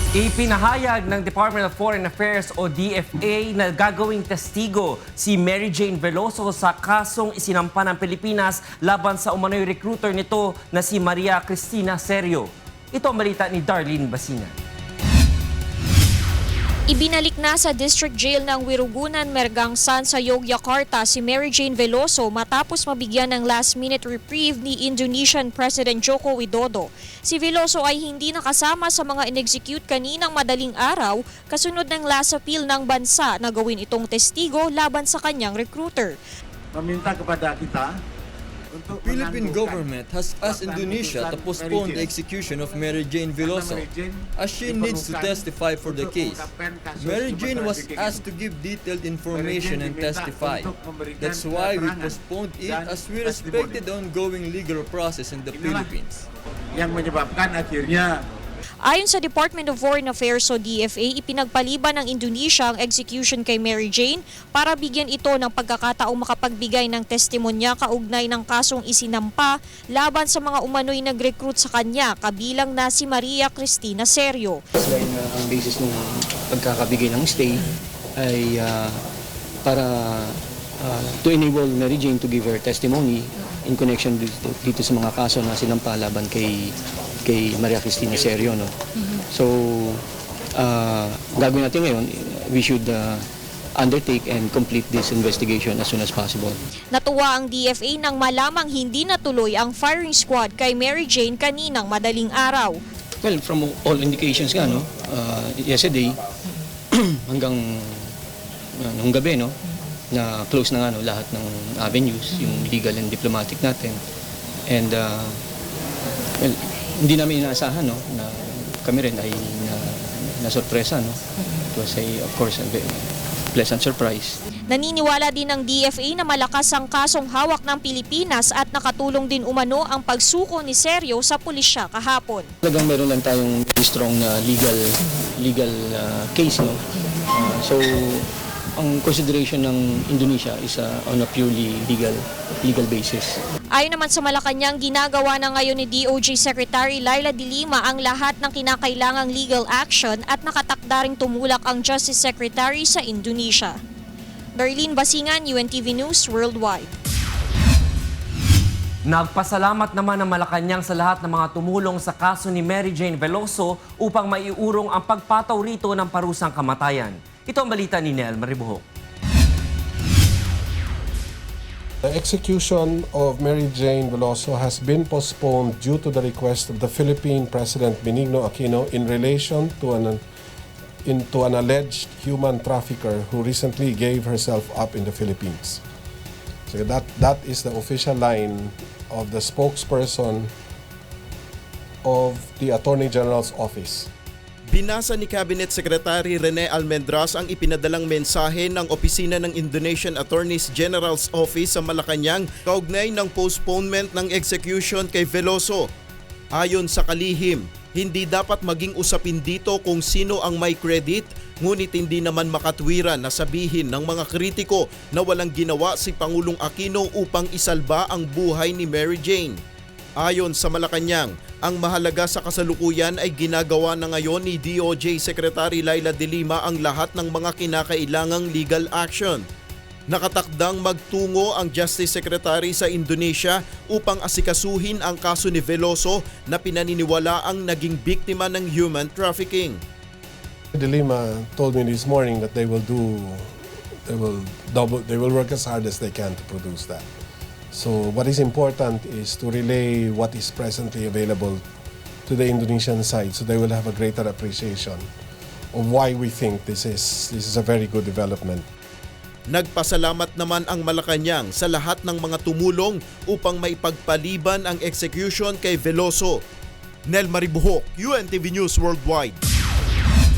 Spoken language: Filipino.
Ipinahayag ng Department of Foreign Affairs o DFA na gagawing testigo si Mary Jane Veloso sa kasong isinampa ng Pilipinas laban sa umano'y recruiter nito na si Maria Cristina Serio. Ito ang balita ni Darlene Basinan. Ibinalik na sa District Jail ng Wirugunan, Mergangsan sa Yogyakarta si Mary Jane Veloso matapos mabigyan ng last-minute reprieve ni Indonesian President Joko Widodo. Si Veloso ay hindi nakasama sa mga in-execute kaninang madaling araw kasunod ng last appeal ng bansa na gawin itong testigo laban sa kanyang recruiter. Meminta kepada kita untuk Philippine government has asked Indonesia to postpone the execution of Mary Jane Veloso as she needs to testify for the case. Mary Jane was asked to give detailed information and testify. That's why we postponed it as we respected the ongoing legal process in the Philippines. yang menyebabkan akhirnya Ayon sa Department of Foreign Affairs o DFA, ipinagpaliban ng Indonesia ang execution kay Mary Jane para bigyan ito ng pagkakataong makapagbigay ng testimonya kaugnay ng kasong isinampa laban sa mga umano'y nag-recruit sa kanya, kabilang na si Maria Cristina Serio. Dahil ang basis ng pagkakabigay ng stay ay para to enable Mary Jane to give her testimony in connection dito sa mga kaso na sinampa laban kay Maria Cristina Serio, no? So, gagawin natin ngayon, we should undertake and complete this investigation as soon as possible. Natuwa ang DFA nang malamang hindi natuloy ang firing squad kay Mary Jane kaninang madaling araw. Well, from all indications nga, no? Yesterday, hanggang nung gabi, no? Na close na nga, no? Lahat ng avenues, yung legal and diplomatic natin. And, well, hindi namin inaasahan, no, na kami rin ay na-sorpresa, no. It was of course, a very pleasant surprise. Naniniwala din ng DFA na malakas ang kasong hawak ng Pilipinas at nakatulong din umano ang pagsuko ni Serio sa pulisya kahapon. Talagang meron lang tayong very strong na legal case, no. So, ang consideration ng Indonesia is on a purely legal basis. Ayon naman sa Malacanang, ginagawa na ngayon ni DOJ Secretary Laila de Lima ang lahat ng kinakailangang legal action at nakatakda ring tumulak ang Justice Secretary sa Indonesia. Darlene Basinan, UNTV News Worldwide. Nagpasalamat naman ang Malacanang sa lahat ng mga tumulong sa kaso ni Mary Jane Veloso upang maiurong ang pagpataw rito ng parusang kamatayan. Ito ang balita ni Nel Maribuhok. The execution of Mary Jane Veloso has been postponed due to the request of the Philippine President Benigno Aquino in relation to an alleged human trafficker who recently gave herself up in the Philippines. So that is the official line of the spokesperson of the Attorney General's office. Binasa ni Cabinet Secretary Rene Almendras ang ipinadalang mensahe ng opisina ng Indonesian Attorney General's Office sa Malacanang kaugnay ng postponement ng execution kay Veloso. Ayon sa kalihim, hindi dapat maging usapin dito kung sino ang may credit, ngunit hindi naman makatwiran na sabihin ng mga kritiko na walang ginawa si Pangulong Aquino upang isalba ang buhay ni Mary Jane. Ayon sa Malacanang, ang mahalaga sa kasalukuyan ay ginagawa na ngayon ni DOJ Secretary Laila de Lima ang lahat ng mga kinakailangang legal action. Nakatakdang magtungo ang Justice Secretary sa Indonesia upang asikasuhin ang kaso ni Veloso na pinaniniwala ang naging biktima ng human trafficking. De Lima told me this morning that they will work as hard as they can to produce that. So what is important is to relay what is presently available to the Indonesian side so they will have a greater appreciation of why we think this is a very good development. Nagpasalamat naman ang Malacanang sa lahat ng mga tumulong upang maipagpaliban ang execution kay Veloso. Nel Maribuhok, UNTV News Worldwide.